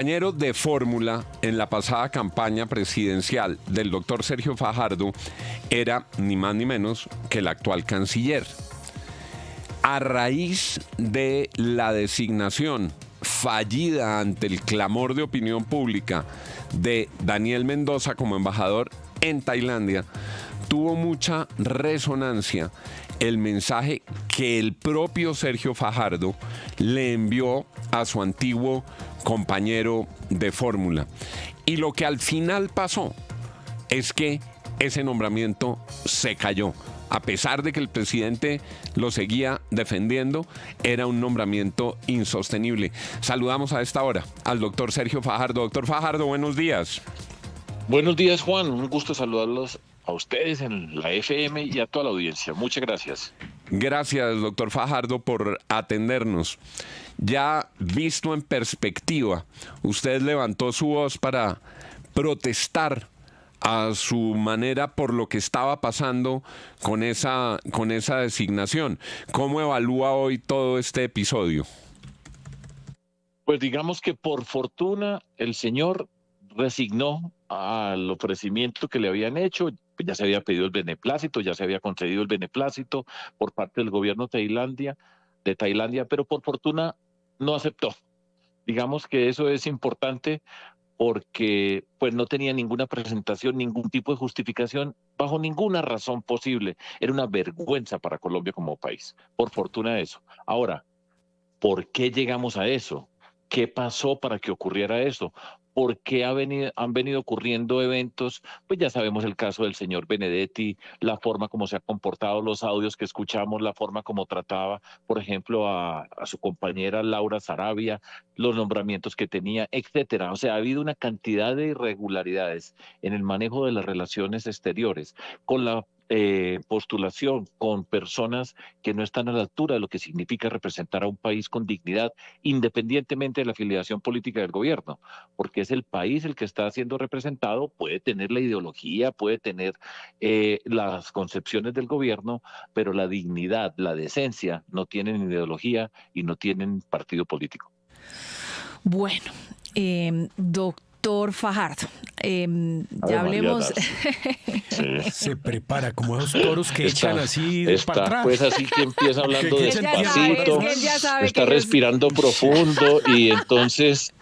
Compañero de fórmula en la pasada campaña presidencial del doctor Sergio Fajardo era ni más ni menos que el actual canciller. A raíz de la designación fallida ante el clamor de opinión pública de Daniel Mendoza como embajador en Tailandia, tuvo mucha resonancia el mensaje que el propio Sergio Fajardo le envió a su antiguo compañero de fórmula. Y lo que al final pasó es que ese nombramiento se cayó. A pesar de que el presidente lo seguía defendiendo, era un nombramiento insostenible. Saludamos a esta hora al doctor Sergio Fajardo. Doctor Fajardo, buenos días. Buenos días, Juan. Un gusto saludarlos a ustedes en la FM y a toda la audiencia. Muchas gracias. Gracias, doctor Fajardo, por atendernos. Ya visto en perspectiva, usted levantó su voz para protestar a su manera por lo que estaba pasando con esa designación. ¿Cómo evalúa hoy todo este episodio? Pues digamos que por fortuna el señor resignó al ofrecimiento que le habían hecho. Ya se había pedido el beneplácito, ya se había concedido el beneplácito por parte del gobierno de Tailandia, pero por fortuna no aceptó. Digamos que eso es importante porque pues no tenía ninguna presentación, ningún tipo de justificación, bajo ninguna razón posible. Era una vergüenza para Colombia como país. Por fortuna eso. Ahora, ¿por qué llegamos a eso? ¿Qué pasó para que ocurriera eso? ¿Por qué han venido ocurriendo eventos? Pues ya sabemos el caso del señor Benedetti, la forma como se ha comportado, los audios que escuchamos, la forma como trataba, por ejemplo, a su compañera Laura Sarabia, los nombramientos que tenía, etcétera. O sea, ha habido una cantidad de irregularidades en el manejo de las relaciones exteriores, con la postulación con personas que no están a la altura de lo que significa representar a un país con dignidad, independientemente de la afiliación política del gobierno, porque es el país el que está siendo representado, puede tener la ideología, puede tener las concepciones del gobierno, pero la dignidad, la decencia no tienen ideología y no tienen partido político. Bueno, doctor Fajardo, ya hablemos. Sí. Se prepara como esos toros que echan así para atrás. Pues así que empieza hablando Que despacito, está respirando profundo y entonces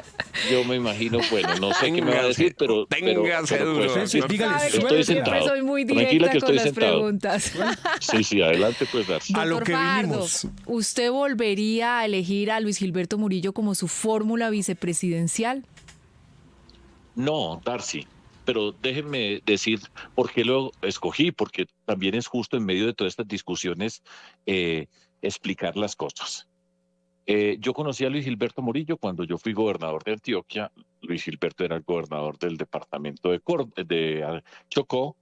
yo me imagino, bueno, no sé qué me va a decir, pero duro. pues, Dígale, estoy sentado. Soy muy Tranquila directa que con estoy las sentado. preguntas. Sí, adelante pues, Darcy. A lo Doctor que Fajardo, vinimos. ¿usted volvería a elegir a Luis Gilberto Murillo como su fórmula vicepresidencial? No, Darcy, pero déjenme decir por qué lo escogí, porque también es justo en medio de todas estas discusiones explicar las cosas. Yo conocí a Luis Gilberto Murillo cuando yo fui gobernador de Antioquia. Luis Gilberto era el gobernador del departamento de Chocó.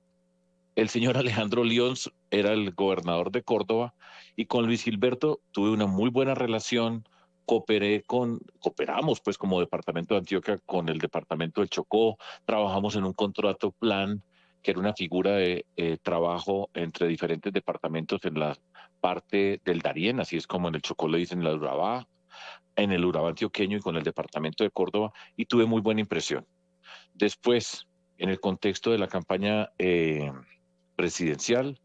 El señor Alejandro Lions era el gobernador de Córdoba y con Luis Gilberto tuve una muy buena relación. Cooperamos pues como departamento de Antioquia con el departamento del Chocó. Trabajamos en un contrato plan que era una figura de trabajo entre diferentes departamentos en la parte del Darién, así es como en el Chocó le dicen la Urabá, en el Urabá antioqueño y con el departamento de Córdoba, y tuve muy buena impresión. Después, en el contexto de la campaña presidencial,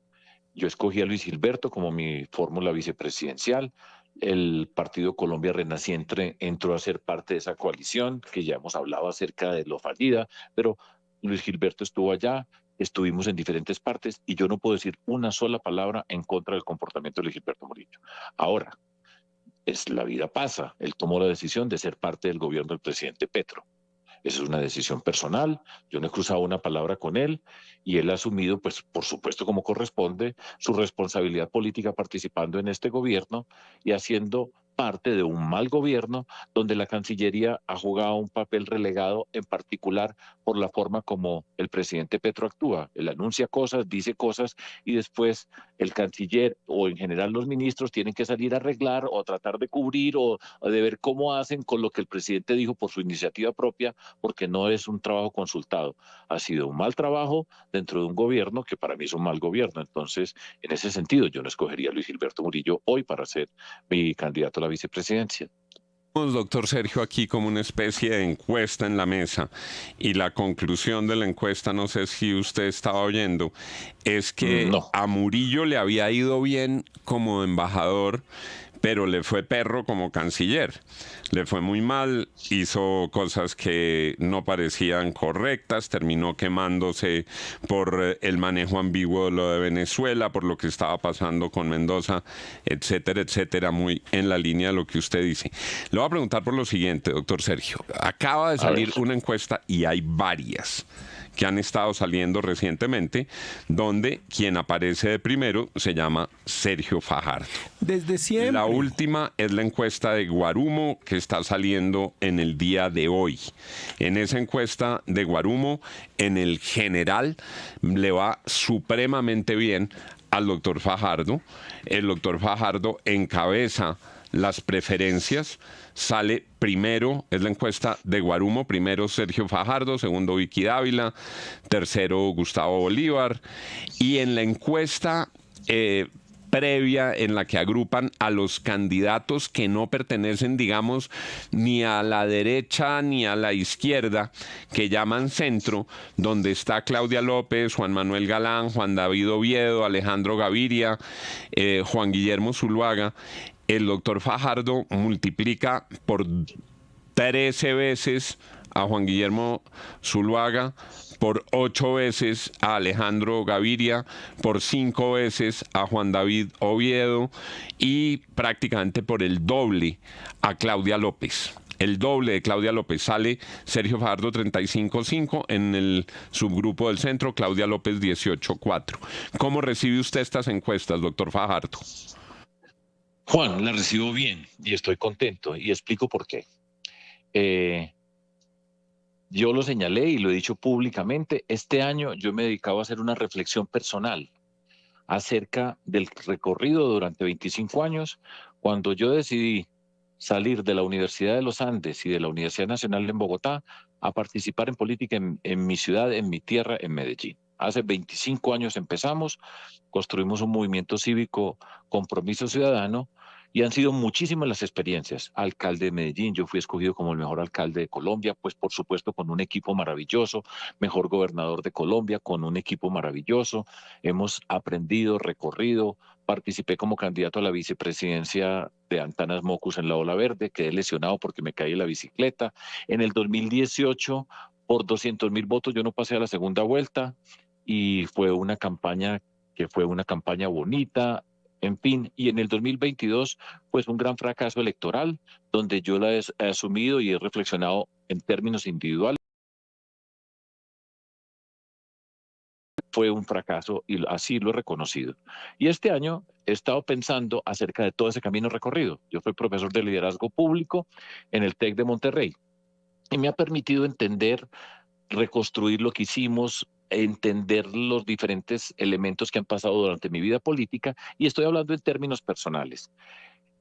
yo escogí a Luis Gilberto como mi fórmula vicepresidencial. El Partido Colombia Renaciente entró a ser parte de esa coalición, que ya hemos hablado acerca de lo fallida, pero Luis Gilberto estuvo allá, estuvimos en diferentes partes y yo no puedo decir una sola palabra en contra del comportamiento de Luis Gilberto Murillo. Ahora, la vida pasa, él tomó la decisión de ser parte del gobierno del presidente Petro. Esa es una decisión personal, yo no he cruzado una palabra con él y él ha asumido, pues por supuesto como corresponde, su responsabilidad política participando en este gobierno y haciendo parte de un mal gobierno donde la Cancillería ha jugado un papel relegado, en particular por la forma como el presidente Petro actúa. Él anuncia cosas, dice cosas y después el canciller o en general los ministros tienen que salir a arreglar o a tratar de cubrir o de ver cómo hacen con lo que el presidente dijo por su iniciativa propia, porque no es un trabajo consultado. Ha sido un mal trabajo dentro de un gobierno que para mí es un mal gobierno. Entonces, en ese sentido, yo no escogería a Luis Gilberto Murillo hoy para ser mi candidato a la vicepresidencia. Doctor Sergio, aquí como una especie de encuesta en la mesa y la conclusión de la encuesta, no sé si usted estaba oyendo, es que No. a Murillo le había ido bien como embajador, pero le fue perro como canciller. Le fue muy mal, hizo cosas que no parecían correctas, terminó quemándose por el manejo ambiguo de lo de Venezuela, por lo que estaba pasando con Mendoza, etcétera, etcétera, muy en la línea de lo que usted dice. Le voy a preguntar por lo siguiente, doctor Sergio. Acaba de A ver. salir una encuesta y hay varias que han estado saliendo recientemente, donde quien aparece de primero se llama Sergio Fajardo. Desde siempre. La última es la encuesta de Guarumo que está saliendo en el día de hoy. En esa encuesta de Guarumo, en el general, le va supremamente bien al doctor Fajardo. El doctor Fajardo encabeza las preferencias, sale primero, es la encuesta de Guarumo, primero Sergio Fajardo, segundo Vicky Dávila, tercero Gustavo Bolívar, y en la encuesta previa en la que agrupan a los candidatos que no pertenecen, digamos, ni a la derecha ni a la izquierda, que llaman centro, donde está Claudia López, Juan Manuel Galán, Juan David Oviedo, Alejandro Gaviria, Juan Guillermo Zuluaga. El doctor Fajardo multiplica por 13 veces a Juan Guillermo Zuluaga, por 8 veces a Alejandro Gaviria, por 5 veces a Juan David Oviedo y prácticamente por el doble a Claudia López. El doble de Claudia López. Sale Sergio Fajardo 35.5, en el subgrupo del centro Claudia López 18.4. ¿Cómo recibe usted estas encuestas, doctor Fajardo? Juan, la recibo bien y estoy contento y explico por qué. Yo lo señalé y lo he dicho públicamente, este año yo me he dedicado a hacer una reflexión personal acerca del recorrido durante 25 años, cuando yo decidí salir de la Universidad de los Andes y de la Universidad Nacional en Bogotá a participar en política en mi ciudad, en mi tierra, en Medellín. Hace 25 años empezamos, construimos un movimiento cívico, Compromiso Ciudadano, y han sido muchísimas las experiencias. Alcalde de Medellín, yo fui escogido como el mejor alcalde de Colombia, pues por supuesto con un equipo maravilloso, mejor gobernador de Colombia con un equipo maravilloso. Hemos aprendido, recorrido, participé como candidato a la vicepresidencia de Antanas Mocus en la Ola Verde, quedé lesionado porque me caí en la bicicleta. En el 2018, por 200.000 votos, yo no pasé a la segunda vuelta y fue una campaña que fue una campaña bonita, en fin, y en el 2022, pues un gran fracaso electoral, donde yo la he asumido y he reflexionado en términos individuales. Fue un fracaso y así lo he reconocido. Y este año he estado pensando acerca de todo ese camino recorrido. Yo soy profesor de liderazgo público en el TEC de Monterrey y me ha permitido entender, reconstruir lo que hicimos, entender los diferentes elementos que han pasado durante mi vida política y estoy hablando en términos personales.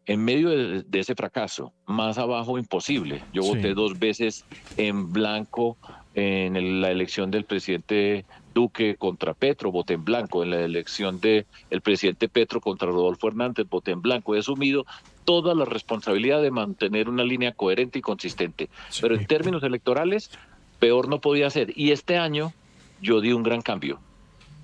En medio de ese fracaso, más abajo imposible. Yo voté 2 veces en blanco en la elección del presidente Duque contra Petro, voté en blanco. En la elección del presidente Petro contra Rodolfo Hernández, voté en blanco. He asumido toda la responsabilidad de mantener una línea coherente y consistente. Sí. Pero en términos electorales, peor no podía ser. Y este año yo di un gran cambio.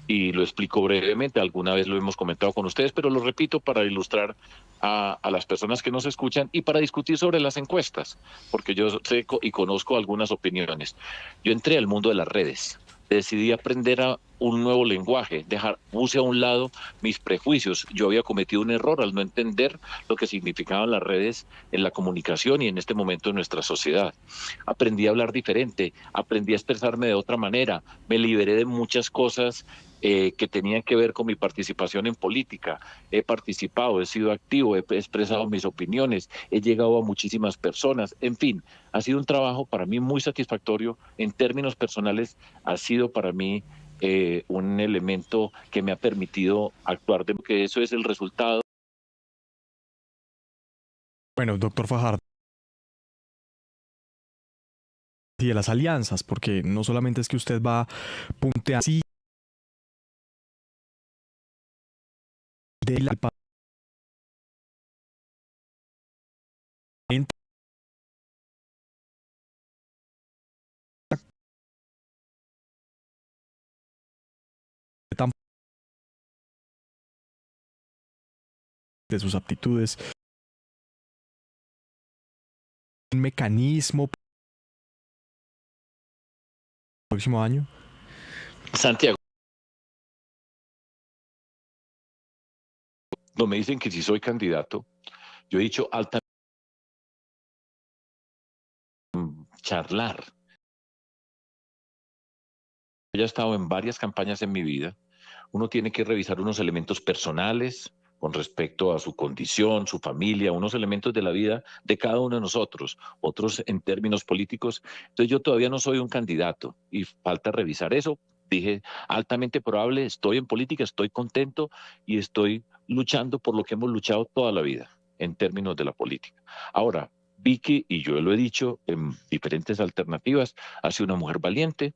Y lo explico brevemente, alguna vez lo hemos comentado con ustedes, pero lo repito para ilustrar a las personas que nos escuchan y para discutir sobre las encuestas, porque yo sé y conozco algunas opiniones. Yo entré al mundo de las redes, decidí aprender un nuevo lenguaje, puse a un lado mis prejuicios. Yo había cometido un error al no entender lo que significaban las redes en la comunicación y en este momento en nuestra sociedad. Aprendí a hablar diferente, aprendí a expresarme de otra manera, me liberé de muchas cosas que tenían que ver con mi participación en política. He participado, he sido activo, he expresado mis opiniones, he llegado a muchísimas personas. En fin, ha sido un trabajo para mí muy satisfactorio. En términos personales, ha sido para mí un elemento que me ha permitido actuar, de que eso es el resultado. Bueno, doctor Fajardo, y de las alianzas, porque no solamente es que usted va punteando así de la de sus aptitudes. ¿Un mecanismo para el próximo año? Santiago, no me dicen que si soy candidato, yo he dicho alta charlar. Yo ya he estado en varias campañas en mi vida. Uno tiene que revisar unos elementos personales con respecto a su condición, su familia, unos elementos de la vida de cada uno de nosotros, otros en términos políticos. Entonces yo todavía no soy un candidato y falta revisar eso. Dije, altamente probable, estoy en política, estoy contento y estoy luchando por lo que hemos luchado toda la vida en términos de la política. Ahora, Vicky, y yo lo he dicho en diferentes alternativas, ha sido una mujer valiente.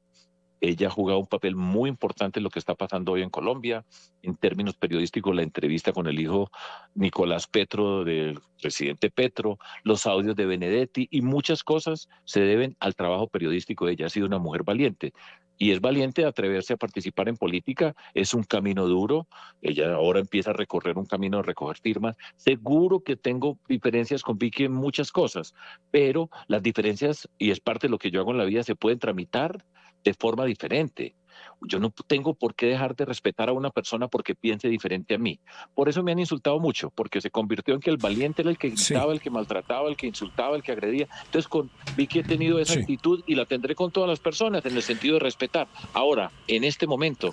Ella ha jugado un papel muy importante en lo que está pasando hoy en Colombia. En términos periodísticos, la entrevista con el hijo Nicolás Petro del presidente Petro, los audios de Benedetti y muchas cosas se deben al trabajo periodístico de ella. Ha sido una mujer valiente. Y es valiente atreverse a participar en política. Es un camino duro. Ella ahora empieza a recorrer un camino de recoger firmas. Seguro que tengo diferencias con Vicky en muchas cosas, pero las diferencias, y es parte de lo que yo hago en la vida, se pueden tramitar de forma diferente. Yo no tengo por qué dejar de respetar a una persona porque piense diferente a mí. Por eso me han insultado mucho, porque se convirtió en que el valiente era el que gritaba, sí, el que maltrataba, el que insultaba, el que agredía. Entonces con Vicky he tenido esa, sí, actitud y la tendré con todas las personas en el sentido de respetar. Ahora, en este momento,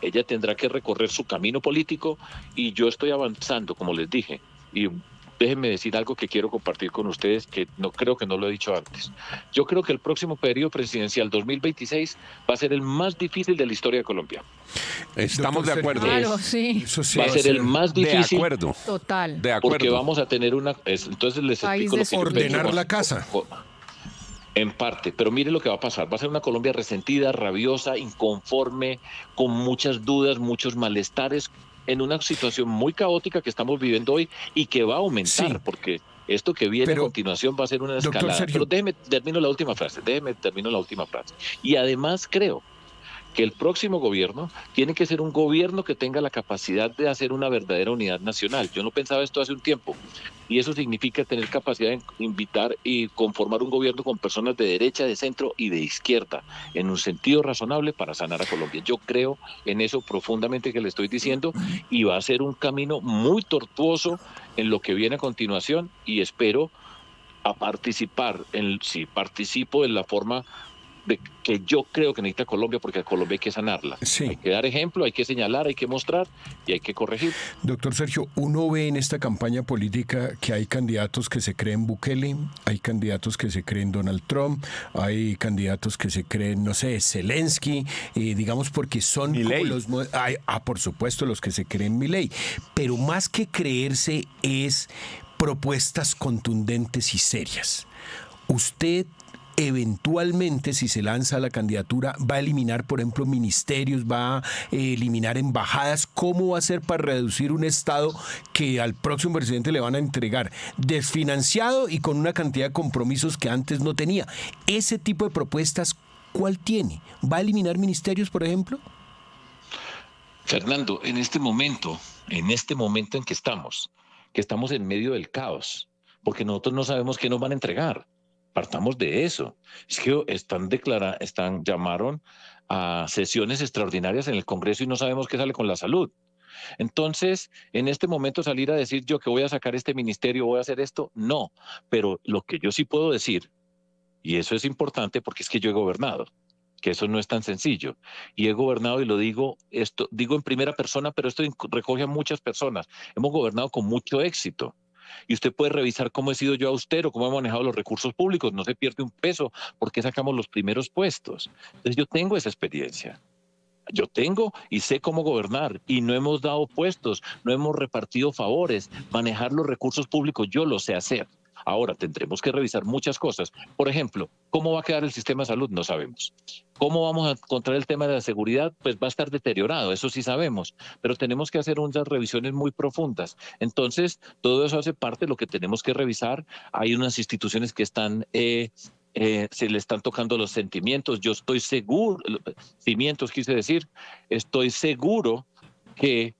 ella tendrá que recorrer su camino político y yo estoy avanzando, como les dije. Y déjenme decir algo que quiero compartir con ustedes, que no creo que no lo he dicho antes. Yo creo que el próximo periodo presidencial 2026 va a ser el más difícil de la historia de Colombia. Estamos de acuerdo. Claro, sí. Va a ser el más difícil. De acuerdo. Total. De acuerdo. Porque vamos a tener una... Entonces les explico lo que yo ordenar la casa. En parte, pero mire lo que va a pasar. Va a ser una Colombia resentida, rabiosa, inconforme, con muchas dudas, muchos malestares, en una situación muy caótica que estamos viviendo hoy y que va a aumentar, sí, porque esto que viene a continuación va a ser una escalada. Pero déjeme termino la última frase. Y además creo que el próximo gobierno tiene que ser un gobierno que tenga la capacidad de hacer una verdadera unidad nacional. Yo no pensaba esto hace un tiempo. Y eso significa tener capacidad de invitar y conformar un gobierno con personas de derecha, de centro y de izquierda, en un sentido razonable para sanar a Colombia. Yo creo en eso profundamente que le estoy diciendo y va a ser un camino muy tortuoso en lo que viene a continuación y espero a participar, si participo en la forma de que yo creo que necesita Colombia, porque a Colombia hay que sanarla. Sí. Hay que dar ejemplo, hay que señalar, hay que mostrar y hay que corregir. Doctor Sergio, uno ve en esta campaña política que hay candidatos que se creen Bukele, hay candidatos que se creen Donald Trump, hay candidatos que se creen, no sé, Zelensky, digamos porque son como los... por supuesto, los que se creen Milei. Pero más que creerse es propuestas contundentes y serias. Usted eventualmente, si se lanza a la candidatura, va a eliminar, por ejemplo, ministerios, va a eliminar embajadas. ¿Cómo va a hacer para reducir un Estado que al próximo presidente le van a entregar desfinanciado y con una cantidad de compromisos que antes no tenía? Ese tipo de propuestas, ¿cuál tiene? ¿Va a eliminar ministerios, por ejemplo? Fernando, en este momento en que estamos en medio del caos, porque nosotros no sabemos qué nos van a entregar. Partamos de eso. Es que llamaron a sesiones extraordinarias en el Congreso y no sabemos qué sale con la salud. Entonces, en este momento salir a decir yo que voy a sacar este ministerio, voy a hacer esto, no. Pero lo que yo sí puedo decir, y eso es importante porque es que yo he gobernado, que eso no es tan sencillo. Y he gobernado y digo en primera persona, pero esto recoge a muchas personas. Hemos gobernado con mucho éxito. Y usted puede revisar cómo he sido yo austero, cómo he manejado los recursos públicos, no se pierde un peso, porque sacamos los primeros puestos. Entonces yo tengo esa experiencia. Yo tengo y sé cómo gobernar y no hemos dado puestos, no hemos repartido favores, manejar los recursos públicos, yo lo sé hacer. Ahora tendremos que revisar muchas cosas. Por ejemplo, ¿cómo va a quedar el sistema de salud? No sabemos. ¿Cómo vamos a encontrar el tema de la seguridad? Pues va a estar deteriorado, eso sí sabemos, pero tenemos que hacer unas revisiones muy profundas. Entonces, todo eso hace parte de lo que tenemos que revisar. Hay unas instituciones que están... se le están tocando los sentimientos. Yo estoy seguro, cimientos quise decir, estoy seguro que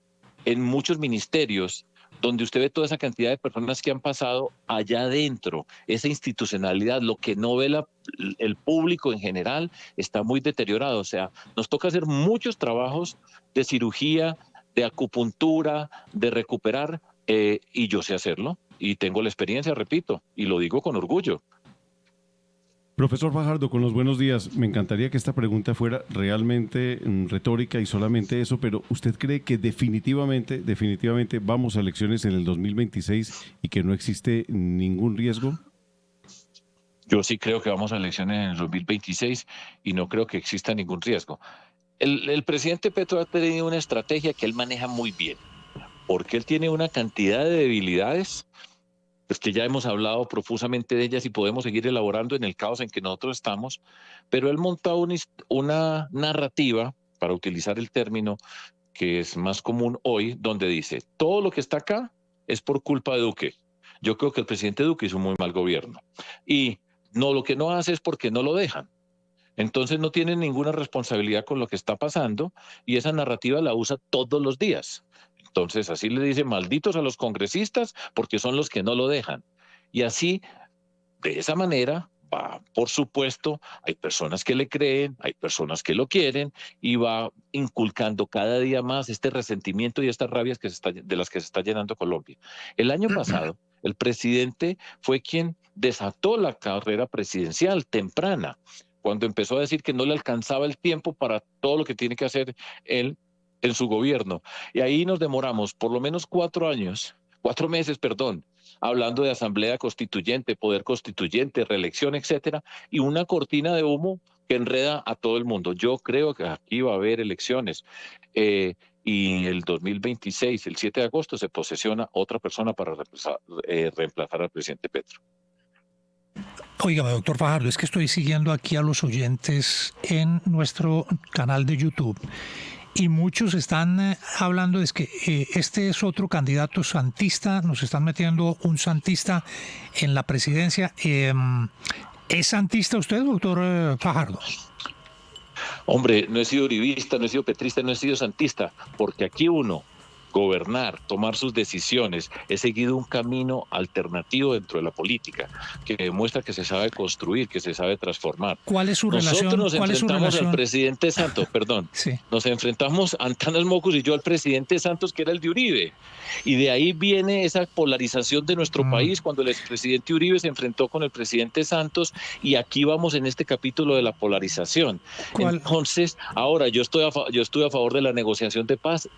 en muchos ministerios donde usted ve toda esa cantidad de personas que han pasado allá adentro, esa institucionalidad, lo que no ve el público en general, está muy deteriorado. O sea, nos toca hacer muchos trabajos de cirugía, de acupuntura, de recuperar, y yo sé hacerlo, y tengo la experiencia, repito, y lo digo con orgullo. Profesor Fajardo, con los buenos días. Me encantaría que esta pregunta fuera realmente retórica y solamente eso, pero ¿usted cree que definitivamente vamos a elecciones en el 2026 y que no existe ningún riesgo? Yo sí creo que vamos a elecciones en el 2026 y no creo que exista ningún riesgo. El presidente Petro ha tenido una estrategia que él maneja muy bien, porque él tiene una cantidad de debilidades, pues que ya hemos hablado profusamente de ellas y podemos seguir elaborando en el caos en que nosotros estamos, pero él monta una narrativa, para utilizar el término que es más común hoy, donde dice, todo lo que está acá es por culpa de Duque. Yo creo que el presidente Duque hizo un muy mal gobierno. Y no, lo que no hace es porque no lo dejan. Entonces no tiene ninguna responsabilidad con lo que está pasando y esa narrativa la usa todos los días. Entonces así le dice malditos a los congresistas porque son los que no lo dejan. Y así, de esa manera, va, por supuesto, hay personas que le creen, hay personas que lo quieren y va inculcando cada día más este resentimiento y estas rabias de las que se está llenando Colombia. El año pasado, el presidente fue quien desató la carrera presidencial temprana, cuando empezó a decir que no le alcanzaba el tiempo para todo lo que tiene que hacer él en su gobierno. Y ahí nos demoramos por lo menos 4 meses, hablando de asamblea constituyente, poder constituyente, reelección, etcétera, y una cortina de humo que enreda a todo el mundo. Yo creo que aquí va a haber elecciones. Y el 2026, el 7 de agosto, se posesiona otra persona para reemplazar al presidente Petro. Óigame, doctor Fajardo, es que estoy siguiendo aquí a los oyentes en nuestro canal de YouTube y muchos están hablando de que este es otro candidato santista, nos están metiendo un santista en la presidencia. ¿Es santista usted, doctor Fajardo? Hombre, no he sido uribista, no he sido petrista, no he sido santista, porque aquí uno, gobernar, tomar sus decisiones, he seguido un camino alternativo dentro de la política, que demuestra que se sabe construir, que se sabe transformar. ¿Cuál es su relación? Nosotros nos enfrentamos al presidente Santos, sí. Nos enfrentamos Antanas Mocus y yo al presidente Santos, que era el de Uribe. Y de ahí viene esa polarización de nuestro país, cuando el expresidente Uribe se enfrentó con el presidente Santos, y aquí vamos en este capítulo de la polarización. Entonces, ahora yo estuve a favor de la negociación de paz,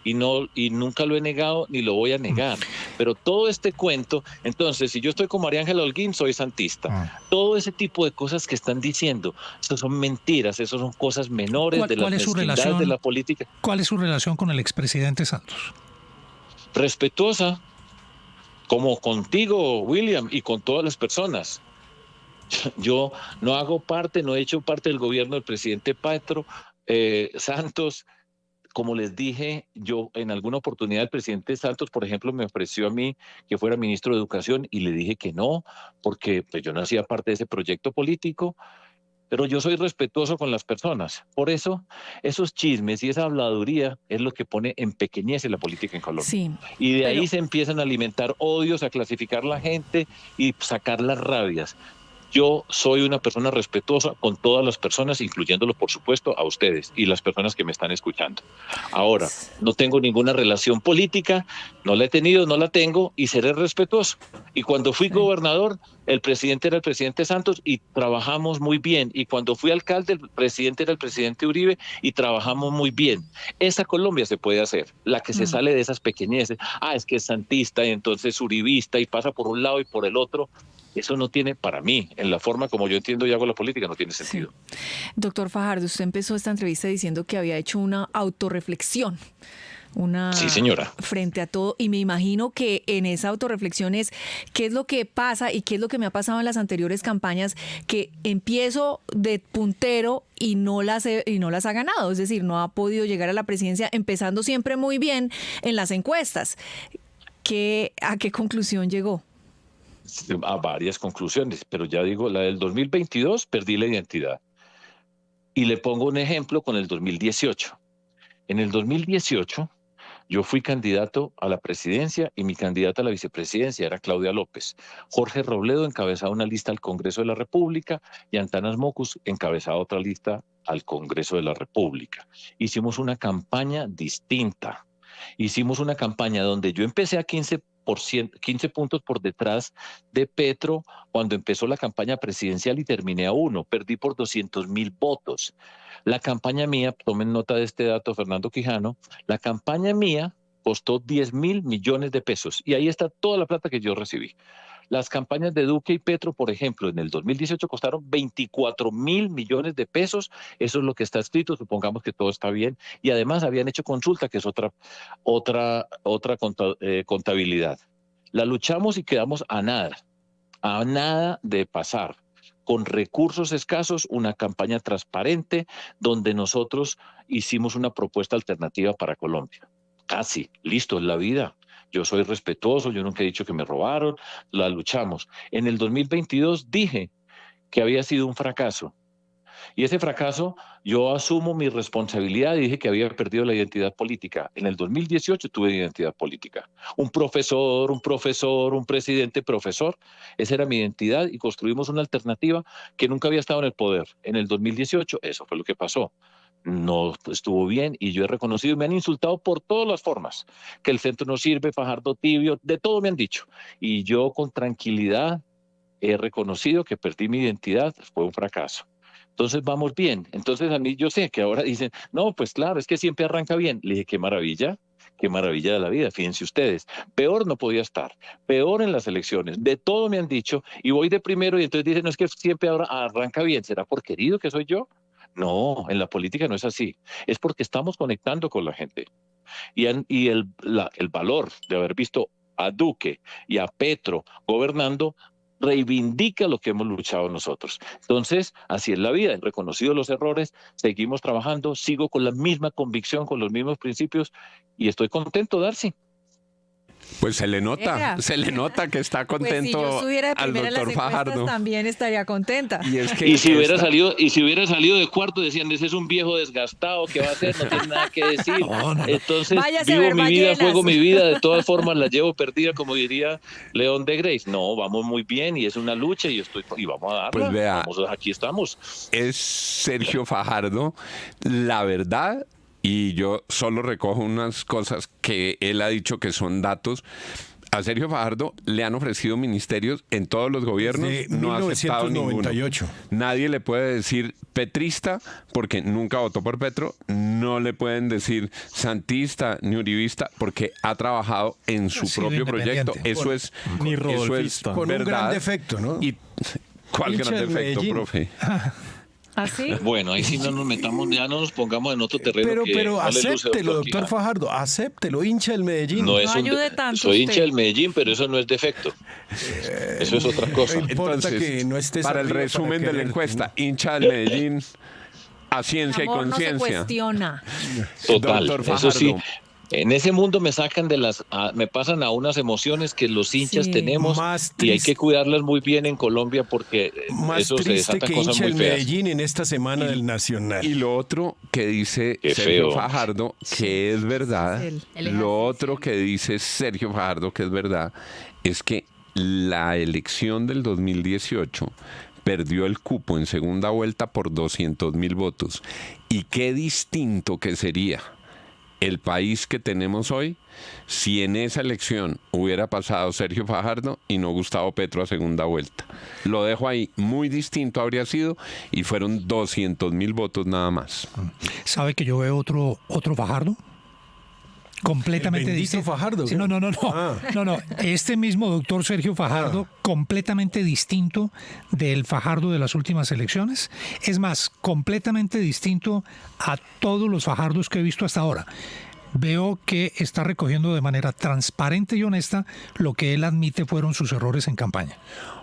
y nunca lo he negado ni lo voy a negar. Pero todo este cuento, entonces, si yo estoy con María Ángela Holguín, soy santista. Todo ese tipo de cosas que están diciendo, eso son mentiras, eso son cosas menores de la mezquindad de la política. ¿Cuál es su relación con el expresidente Santos? Respetuosa, como contigo, William, y con todas las personas. Yo no he hecho parte del gobierno del presidente Petro, Santos. Como les dije, yo en alguna oportunidad el presidente Santos, por ejemplo, me ofreció a mí que fuera ministro de Educación y le dije que no, porque pues, yo no hacía parte de ese proyecto político, pero yo soy respetuoso con las personas. Por eso, esos chismes y esa habladuría es lo que pone en pequeñez la política en Colombia. Sí, y de ahí se empiezan a alimentar odios, a clasificar la gente y sacar las rabias. Yo soy una persona respetuosa con todas las personas, incluyéndolo, por supuesto, a ustedes y las personas que me están escuchando. Ahora, no tengo ninguna relación política, no la he tenido, no la tengo y seré respetuoso. Y cuando fui gobernador, el presidente era el presidente Santos y trabajamos muy bien. Y cuando fui alcalde, el presidente era el presidente Uribe y trabajamos muy bien. Esa Colombia se puede hacer, la que se sale de esas pequeñeces. Es que es santista y entonces uribista y pasa por un lado y por el otro. Eso no tiene, para mí, en la forma como yo entiendo y hago la política, no tiene sentido. Sí. Doctor Fajardo, usted empezó esta entrevista diciendo que había hecho una autorreflexión. Sí, señora. Frente a todo, y me imagino que en esa autorreflexión es qué es lo que pasa y qué es lo que me ha pasado en las anteriores campañas, que empiezo de puntero y no las ha ganado, es decir, no ha podido llegar a la presidencia empezando siempre muy bien en las encuestas. ¿A qué conclusión llegó? A varias conclusiones, pero ya digo, la del 2022 perdí la identidad. Y le pongo un ejemplo con el 2018. En el 2018 Yo fui candidato a la presidencia y mi candidata a la vicepresidencia era Claudia López. Jorge Robledo encabezaba una lista al Congreso de la República y Antanas Mocus encabezaba otra lista al Congreso de la República. Hicimos una campaña distinta. Hicimos una campaña donde yo empecé a 15 puntos por detrás de Petro cuando empezó la campaña presidencial y terminé a 1. Perdí por 200.000 votos. La campaña mía, tomen nota de este dato, Fernando Quijano, la campaña mía costó 10.000 millones de pesos y ahí está toda la plata que yo recibí. Las campañas de Duque y Petro, por ejemplo, en el 2018 costaron 24.000 millones de pesos. Eso es lo que está escrito, supongamos que todo está bien. Y además habían hecho consulta, que es otra contabilidad. La luchamos y quedamos a nada de pasar. Con recursos escasos, una campaña transparente donde nosotros hicimos una propuesta alternativa para Colombia. Casi, listo, es la vida. Yo soy respetuoso, yo nunca he dicho que me robaron, la luchamos. En el 2022 dije que había sido un fracaso. Y ese fracaso, yo asumo mi responsabilidad y dije que había perdido la identidad política. En el 2018 tuve identidad política. Un profesor, un presidente profesor, esa era mi identidad y construimos una alternativa que nunca había estado en el poder. En el 2018 eso fue lo que pasó. No estuvo bien y yo he reconocido, me han insultado por todas las formas, que el centro no sirve, Fajardo tibio, de todo me han dicho. Y yo con tranquilidad he reconocido que perdí mi identidad, fue un fracaso. Entonces vamos bien. Entonces a mí yo sé que ahora dicen, no, pues claro, es que siempre arranca bien. Le dije, qué maravilla de la vida, fíjense ustedes. Peor no podía estar, peor en las elecciones, de todo me han dicho y voy de primero y entonces dicen, no es que siempre ahora arranca bien, ¿será por querido que soy yo? No, en la política no es así, es porque estamos conectando con la gente. Y el valor de haber visto a Duque y a Petro gobernando reivindica lo que hemos luchado nosotros. Entonces, así es la vida, he reconocido los errores, seguimos trabajando, sigo con la misma convicción, con los mismos principios y estoy contento, Darcy. Pues se le nota que está contento pues si yo estuviera de al primera en doctor las encuestas, Fajardo. también estaría contenta. Y si hubiera salido de cuarto, decían, ese es un viejo desgastado, ¿qué va a hacer? No tiene nada que decir. No. Entonces, Váyase a vivo ver mi vida, ballenas. juego mi vida, de todas formas la llevo perdida, como diría León de Grace. No, vamos muy bien y es una lucha y vamos a darla. Pues vea, Aquí estamos. Es Sergio Fajardo, la verdad. Y yo solo recojo unas cosas que él ha dicho que son datos. A Sergio Fajardo le han ofrecido ministerios en todos los gobiernos, de no ha aceptado ninguno. 1998. Nadie le puede decir petrista porque nunca votó por Petro, no le pueden decir santista ni uribista porque ha trabajado en su sido propio proyecto. independiente. Eso es Ni eso es rodolfista. Con un verdad. gran defecto, ¿no? Y, ¿cuál Hincha gran del defecto, Medellín. profe? ¿Así? Bueno, ahí sí no nos metamos, ya no nos pongamos en otro terreno. Pero no le luce, acéptelo, doctor Quijano. Fajardo, acéptelo, hincha del Medellín. No es ayude tanto soy usted. hincha del Medellín, pero eso no es defecto. Eso es otra cosa. No importa Entonces, que no estés para el arriba resumen para de la quererte, encuesta, hincha del Medellín a ciencia y Amor no se conciencia. cuestiona. Total. Doctor Eso sí, Fajardo. en ese mundo me sacan me pasan a unas emociones que los hinchas Sí. tenemos Más y hay triste. que cuidarlas muy bien en Colombia porque Más eso se triste desatan que cosas hincha muy el feas. Medellín en esta semana del Nacional. Y lo otro que dice Qué Sergio feo. Fajardo, que es verdad, Él. lo otro que dice Sergio Fajardo, que es verdad, es que la elección del 2018 perdió el cupo en segunda vuelta por 200.000 votos. Y qué distinto que sería el país que tenemos hoy si en esa elección hubiera pasado Sergio Fajardo y no Gustavo Petro a segunda vuelta. Lo dejo ahí, muy distinto habría sido y fueron 200.000 votos nada más. ¿Sabe que yo veo otro Fajardo? Completamente ¿El bendito distinto. Fajardo, Sí, qué? no. Este mismo doctor Sergio Fajardo, completamente distinto del Fajardo de las últimas elecciones. Es más, completamente distinto a todos los Fajardos que he visto hasta ahora. Veo que está recogiendo de manera transparente y honesta lo que él admite fueron sus errores en campaña.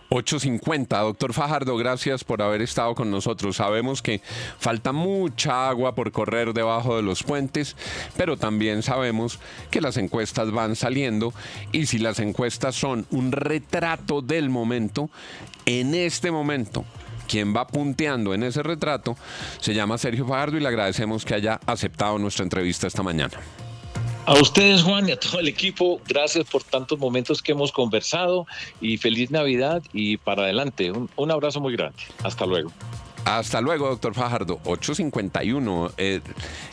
8:50. Doctor Fajardo, gracias por haber estado con nosotros. Sabemos que falta mucha agua por correr debajo de los puentes, pero también sabemos que las encuestas van saliendo y si las encuestas son un retrato del momento, en este momento, quien va punteando en ese retrato se llama Sergio Fajardo y le agradecemos que haya aceptado nuestra entrevista esta mañana. A ustedes, Juan, y a todo el equipo, gracias por tantos momentos que hemos conversado y feliz Navidad y para adelante. Un abrazo muy grande. Hasta luego. Hasta luego, doctor Fajardo. 8:51.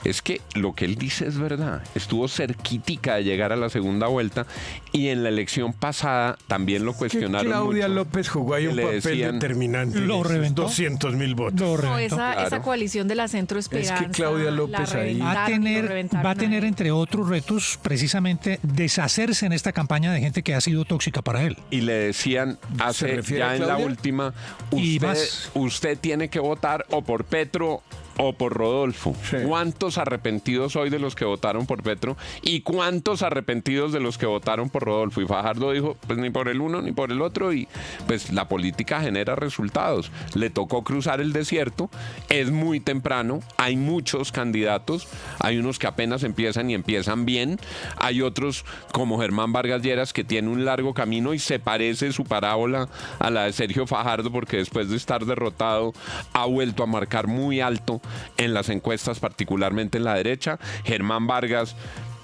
Es que lo que él dice es verdad. Estuvo cerquitica de llegar a la segunda vuelta y en la elección pasada también lo cuestionaron Claudia mucho. López jugó ahí un Le papel decían, determinante. Lo reventó. 200,000 votos. Lo No, reventó. esa coalición de la Centro Esperanza. Es que Claudia López la ahí- Va a reventaron y lo tener, reventaron va a tener ahí. entre otros retos precisamente deshacerse en esta campaña de gente que ha sido tóxica para él. y le decían ¿Se refiere ya a en la Claudia? última, Y usted, más. usted tiene que votar o por Petro o por Rodolfo. Sí. ¿Cuántos arrepentidos hoy de los que votaron por Petro y cuántos arrepentidos de los que votaron por Rodolfo? Y Fajardo dijo, pues ni por el uno ni por el otro, y pues la política genera resultados. Le tocó cruzar el desierto, es muy temprano, hay muchos candidatos, hay unos que apenas empiezan y empiezan bien, hay otros como Germán Vargas Lleras que tiene un largo camino y se parece su parábola a la de Sergio Fajardo porque después de estar derrotado ha vuelto a marcar muy alto en las encuestas, particularmente en la derecha. Germán Vargas,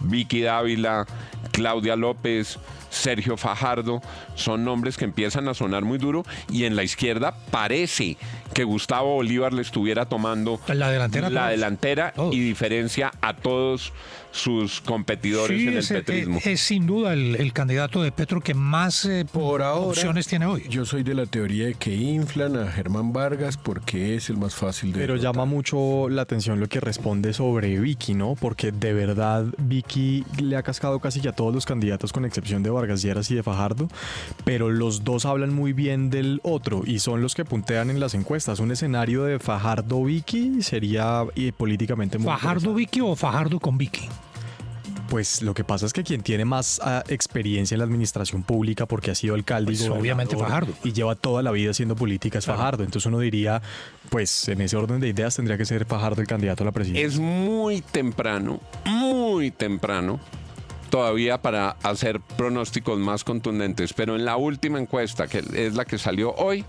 Vicky Dávila, Claudia López, Sergio Fajardo, son nombres que empiezan a sonar muy duro, y en la izquierda parece que Gustavo Bolívar le estuviera tomando La delantera a todos. delantera Todos. y diferencia a todos sus competidores Sí, en el es, petrismo. es sin duda el candidato de Petro que más Por ahora, opciones tiene hoy. Yo soy de la teoría de que inflan a Germán Vargas porque es el más fácil de Pero derrotar. llama mucho la atención lo que responde sobre Vicky, ¿no? Porque de verdad Vicky le ha cascado casi que a todos los candidatos con excepción de Vargas Lleras y de Fajardo, pero los dos hablan muy bien del otro y son los que puntean en las encuestas. Un escenario de Fajardo-Vicky sería políticamente muy ¿Fajardo interesante. Vicky o Fajardo con Vicky? Pues lo que pasa es que quien tiene más experiencia en la administración pública porque ha sido alcalde Pues y gobernador obviamente Fajardo. y lleva toda la vida haciendo política es Claro. Fajardo. Entonces uno diría, pues en ese orden de ideas tendría que ser Fajardo el candidato a la presidencia. Es muy temprano todavía para hacer pronósticos más contundentes, pero en la última encuesta, que es la que salió hoy,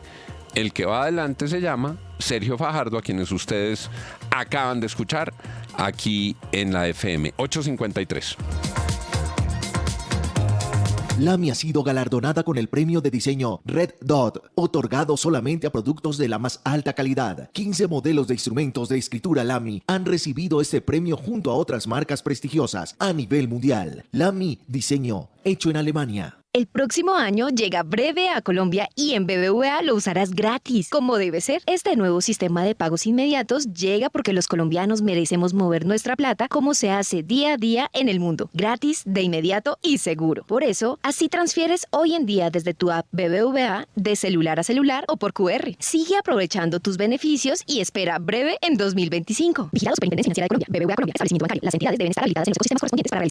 el que va adelante se llama Sergio Fajardo, a quienes ustedes acaban de escuchar aquí en la FM 853. Lamy ha sido galardonada con el premio de diseño Red Dot, otorgado solamente a productos de la más alta calidad. 15 modelos de instrumentos de escritura Lamy han recibido este premio junto a otras marcas prestigiosas a nivel mundial. Lamy, diseño hecho en Alemania. El próximo año llega Breve a Colombia y en BBVA lo usarás gratis, como debe ser. Este nuevo sistema de pagos inmediatos llega porque los colombianos merecemos mover nuestra plata como se hace día a día en el mundo. Gratis, de inmediato y seguro. Por eso, así transfieres hoy en día desde tu app BBVA, de celular a celular o por QR. Sigue aprovechando tus beneficios y espera Breve en 2025. Vigilado Superintendencia Financiera de Colombia. BBVA Colombia. Establecimiento bancario. Las entidades deben estar habilitadas en los ecosistemas correspondientes para realizar